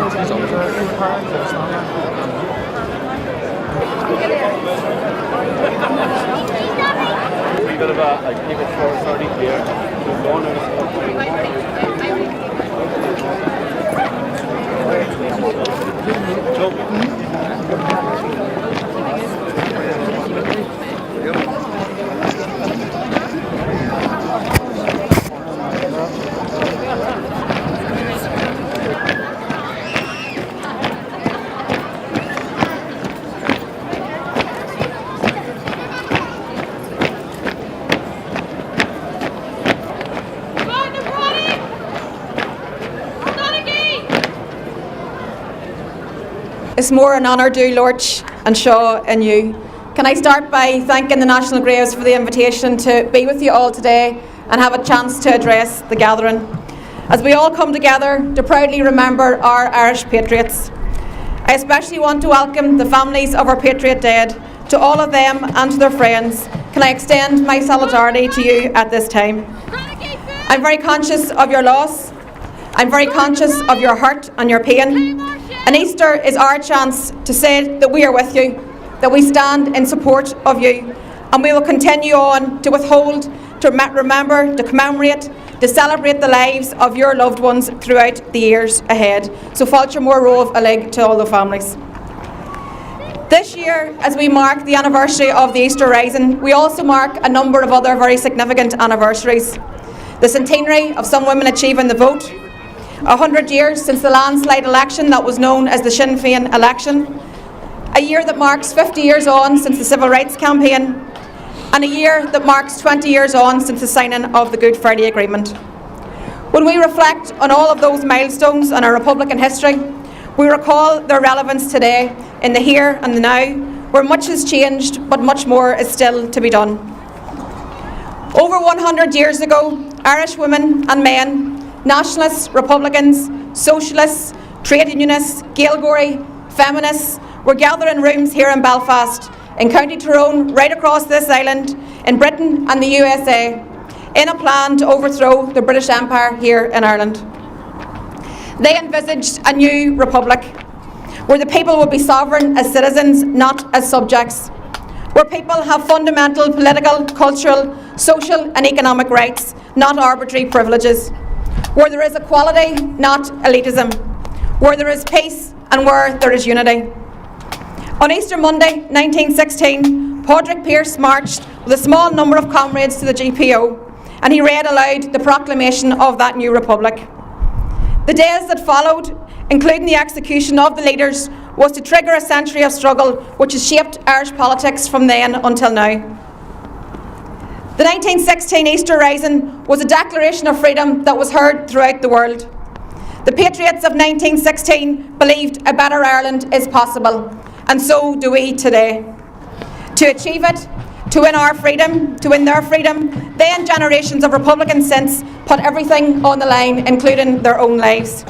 A bit of a keep it short 30 here. It's more an honour due Lorch and Shaw and you. Can I start by thanking the National Graves for the invitation to be with you all today and have a chance to address the gathering, as we all come together to proudly remember our Irish patriots. I especially want to welcome the families of our patriot dead. To all of them and to their friends, can I extend my solidarity to you at this time. I'm very conscious of your loss. I'm very conscious of your hurt and your pain. And Easter is our chance to say that we are with you, that we stand in support of you, and we will continue on to withhold, to remember, to commemorate, to celebrate the lives of your loved ones throughout the years ahead. So fáilte mór romh a lig to all the families. This year, as we mark the anniversary of the Easter Rising, we also mark a number of other very significant anniversaries. The centenary of some women achieving the vote, 100 years since the landslide election that was known as the Sinn Féin election, a year that marks 50 years on since the Civil Rights Campaign, and a year that marks 20 years on since the signing of the Good Friday Agreement. When we reflect on all of those milestones in our Republican history, we recall their relevance today in the here and the now, where much has changed but much more is still to be done. Over 100 years ago, Irish women and men, nationalists, Republicans, socialists, trade unionists, Gaelgory, feminists were gathered in rooms here in Belfast, in County Tyrone, right across this island, in Britain and the USA, in a plan to overthrow the British Empire here in Ireland. They envisaged a new republic, where the people would be sovereign as citizens, not as subjects, where people have fundamental political, cultural, social and economic rights, not arbitrary privileges, where there is equality, not elitism, where there is peace and where there is unity. On Easter Monday, 1916, Padraig Pearse marched with a small number of comrades to the GPO, and he read aloud the proclamation of that new republic. The days that followed, including the execution of the leaders, was to trigger a century of struggle which has shaped Irish politics from then until now. The 1916 Easter Rising was a declaration of freedom that was heard throughout the world. The patriots of 1916 believed a better Ireland is possible, and so do we today. To achieve it, to win our freedom, to win their freedom, they and generations of Republicans since put everything on the line, including their own lives.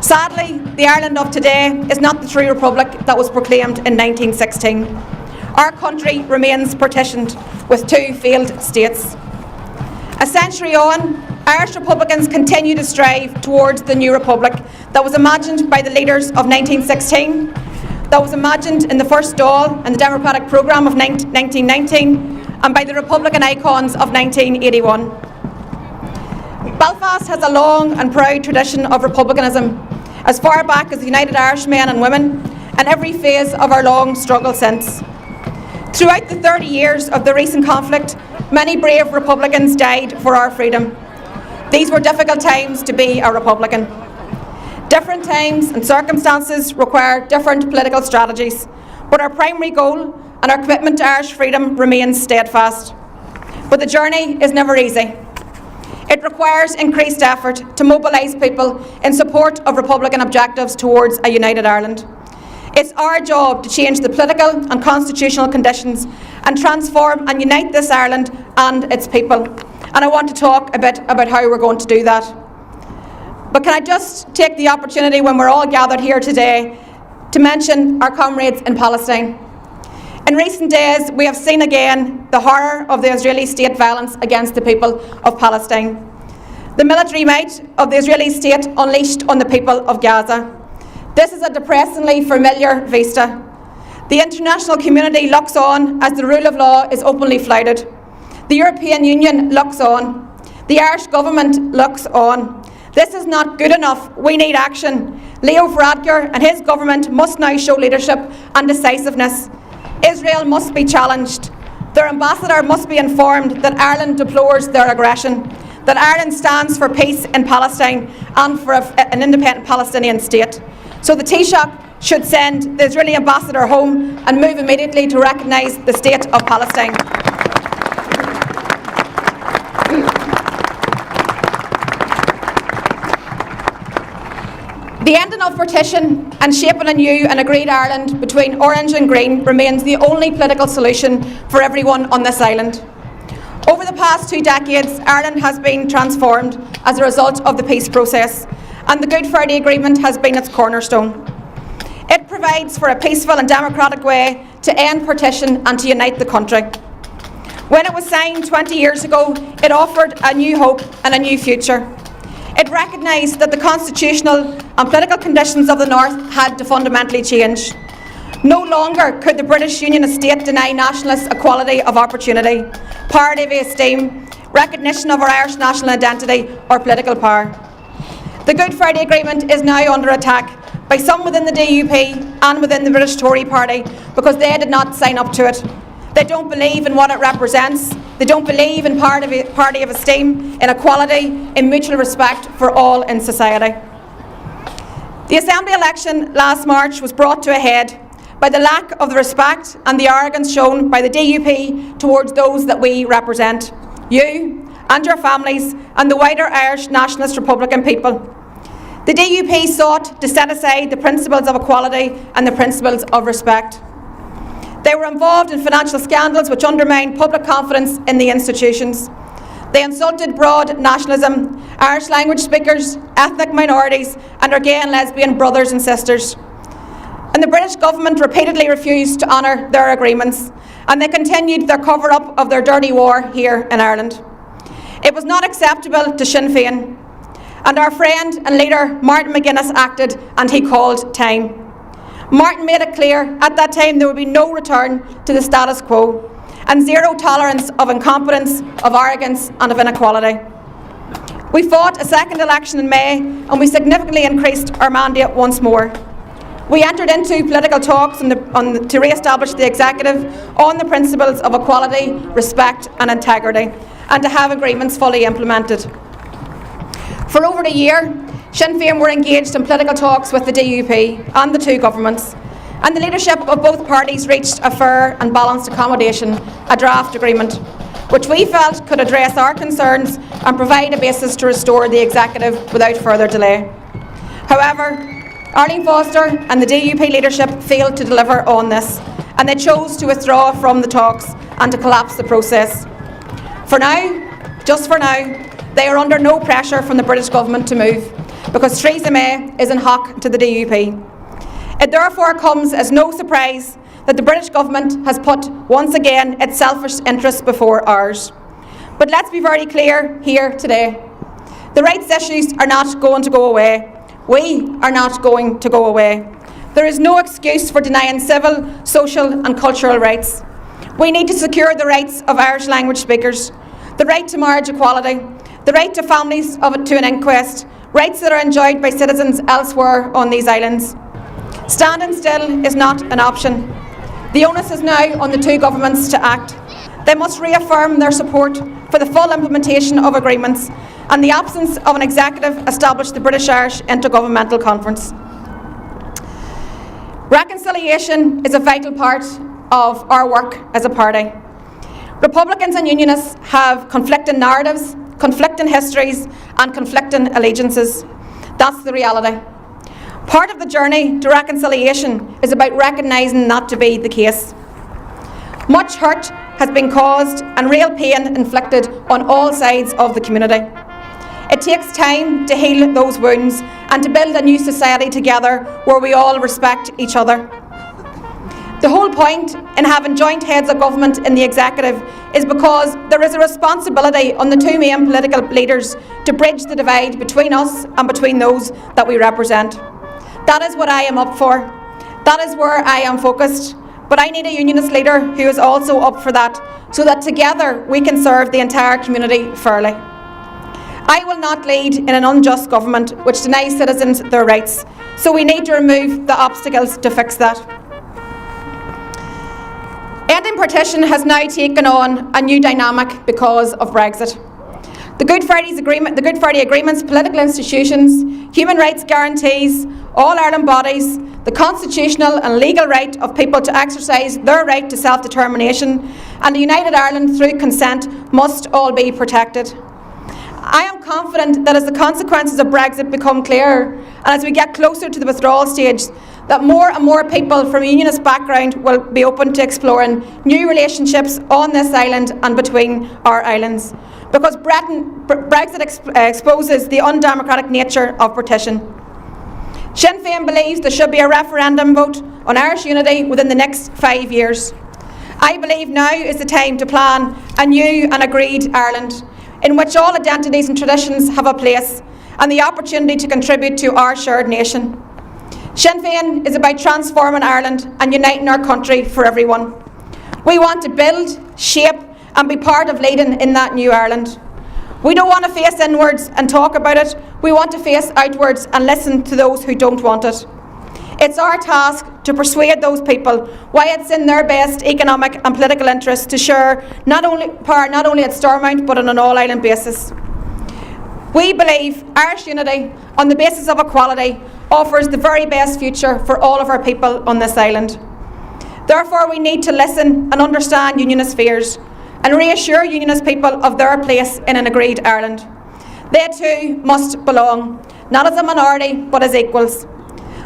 Sadly, the Ireland of today is not the true republic that was proclaimed in 1916. Our country remains partitioned with two failed states. A century on, Irish Republicans continue to strive towards the new republic that was imagined by the leaders of 1916, that was imagined in the first Dáil and the Democratic Programme of 1919, and by the Republican icons of 1981. Belfast has a long and proud tradition of republicanism, as far back as the United Irish Men and Women, and every phase of our long struggle since. Throughout the 30 years of the recent conflict, many brave Republicans died for our freedom. These were difficult times to be a Republican. Different times and circumstances require different political strategies, but our primary goal and our commitment to Irish freedom remains steadfast. But the journey is never easy. It requires increased effort to mobilise people in support of Republican objectives towards a united Ireland. It's our job to change the political and constitutional conditions and transform and unite this Ireland and its people. And I want to talk a bit about how we're going to do that. But can I just take the opportunity when we're all gathered here today to mention our comrades in Palestine. In recent days, we have seen again the horror of the Israeli state violence against the people of Palestine. The military might of the Israeli state unleashed on the people of Gaza. This is a depressingly familiar vista. The international community looks on as the rule of law is openly flouted. The European Union looks on. The Irish government looks on. This is not good enough. We need action. Leo Varadkar and his government must now show leadership and decisiveness. Israel must be challenged. Their ambassador must be informed that Ireland deplores their aggression, that Ireland stands for peace in Palestine and for an independent Palestinian state. So the Taoiseach should send the Israeli ambassador home and move immediately to recognise the state of Palestine. The ending of partition and shaping a new and agreed Ireland between orange and green remains the only political solution for everyone on this island. Over the past 2 decades, Ireland has been transformed as a result of the peace process, and the Good Friday Agreement has been its cornerstone. It provides for a peaceful and democratic way to end partition and to unite the country. When it was signed 20 years ago, it offered a new hope and a new future. It recognised that the constitutional and political conditions of the North had to fundamentally change. No longer could the British Unionist state deny nationalists equality of opportunity, parity of esteem, recognition of our Irish national identity or political power. The Good Friday Agreement is now under attack by some within the DUP and within the British Tory party because they did not sign up to it. They don't believe in what it represents. They don't believe in party of esteem, in equality, in mutual respect for all in society. The Assembly election last March was brought to a head by the lack of the respect and the arrogance shown by the DUP towards those that we represent, you and your families and the wider Irish Nationalist Republican people. The DUP sought to set aside the principles of equality and the principles of respect. They were involved in financial scandals which undermined public confidence in the institutions. They insulted broad nationalism, Irish language speakers, ethnic minorities and our gay and lesbian brothers and sisters. And the British government repeatedly refused to honour their agreements, and they continued their cover-up of their dirty war here in Ireland. It was not acceptable to Sinn Féin, and our friend and leader Martin McGuinness acted and he called time. Martin made it clear at that time there would be no return to the status quo and zero tolerance of incompetence, of arrogance and of inequality. We fought a second election in May and we significantly increased our mandate once more. We entered into political talks to re-establish the executive on the principles of equality, respect and integrity and to have agreements fully implemented. For over a year, Sinn Féin were engaged in political talks with the DUP and the 2 governments, and the leadership of both parties reached a fair and balanced accommodation, a draft agreement, which we felt could address our concerns and provide a basis to restore the executive without further delay. However, Arlene Foster and the DUP leadership failed to deliver on this, and they chose to withdraw from the talks and to collapse the process. For now, just for now, they are under no pressure from the British government to move, because Theresa May is in hock to the DUP. It therefore comes as no surprise that the British government has put once again its selfish interests before ours. But let's be very clear here today. The rights issues are not going to go away. We are not going to go away. There is no excuse for denying civil, social and cultural rights. We need to secure the rights of Irish language speakers, the right to marriage equality, the right to families to an inquest, rights that are enjoyed by citizens elsewhere on these islands. Standing still is not an option. The onus is now on the 2 governments to act. They must reaffirm their support for the full implementation of agreements and the absence of an executive establish the British-Irish Intergovernmental Conference. Reconciliation is a vital part of our work as a party. Republicans and Unionists have conflicting narratives, conflicting histories and conflicting allegiances. That's the reality. Part of the journey to reconciliation is about recognising that to be the case. Much hurt has been caused and real pain inflicted on all sides of the community. It takes time to heal those wounds and to build a new society together where we all respect each other. The whole point in having joint heads of government in the executive is because there is a responsibility on the 2 main political leaders to bridge the divide between us and between those that we represent. That is what I am up for. That is where I am focused. But I need a unionist leader who is also up for that, so that together we can serve the entire community fairly. I will not lead in an unjust government which denies citizens their rights, so we need to remove the obstacles to fix that. Ending partition has now taken on a new dynamic because of Brexit. The Good Friday Agreement's political institutions, human rights guarantees, all Ireland bodies, the constitutional and legal right of people to exercise their right to self-determination, and a united Ireland through consent must all be protected. I am confident that as the consequences of Brexit become clearer, and as we get closer to the withdrawal stage, that more and more people from a unionist background will be open to exploring new relationships on this island and between our islands. Because Brexit exposes the undemocratic nature of partition. Sinn Féin believes there should be a referendum vote on Irish unity within the next 5 years. I believe now is the time to plan a new and agreed Ireland, in which all identities and traditions have a place and the opportunity to contribute to our shared nation. Sinn Féin is about transforming Ireland and uniting our country for everyone. We want to build, shape and be part of leading in that new Ireland. We don't want to face inwards and talk about it. We want to face outwards and listen to those who don't want it. It's our task to persuade those people why it's in their best economic and political interests to share power not only at Stormont but on an all-island basis. We believe Irish unity on the basis of equality offers the very best future for all of our people on this island. Therefore, we need to listen and understand unionist fears and reassure unionist people of their place in an agreed Ireland. They too must belong, not as a minority but as equals.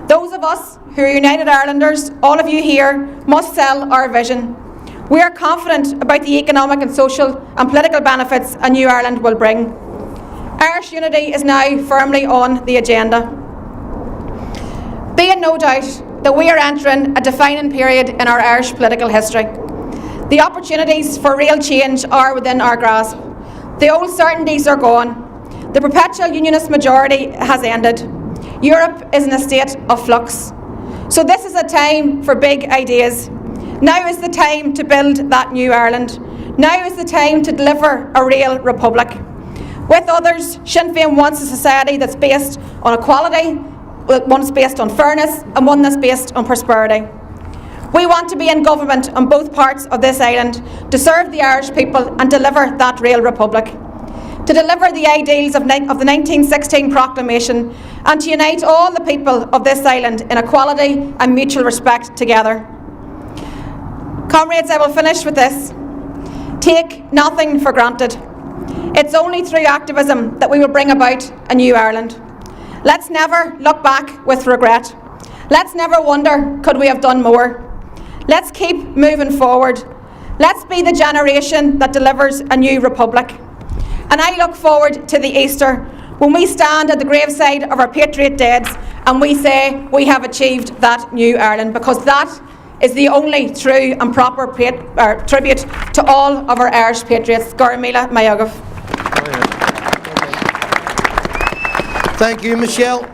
Those of us who are United Irelanders, all of you here, must sell our vision. We are confident about the economic and social and political benefits a new Ireland will bring. Irish unity is now firmly on the agenda. Be in no doubt that we are entering a defining period in our Irish political history. The opportunities for real change are within our grasp. The old certainties are gone. The perpetual unionist majority has ended. Europe is in a state of flux. So this is a time for big ideas. Now is the time to build that new Ireland. Now is the time to deliver a real republic. With others, Sinn Féin wants a society that's based on equality, one that's based on fairness, and one that's based on prosperity. We want to be in government on both parts of this island to serve the Irish people and deliver that real republic. To deliver the ideals of the 1916 proclamation and to unite all the people of this island in equality and mutual respect together. Comrades, I will finish with this. Take nothing for granted. It's only through activism that we will bring about a new Ireland. Let's never look back with regret. Let's never wonder, could we have done more? Let's keep moving forward. Let's be the generation that delivers a new republic. And I look forward to the Easter when we stand at the graveside of our patriot dead and we say we have achieved that new Ireland, because that is the only true and proper tribute to all of our Irish patriots. Garamila Mayagov. Thank you, Michelle.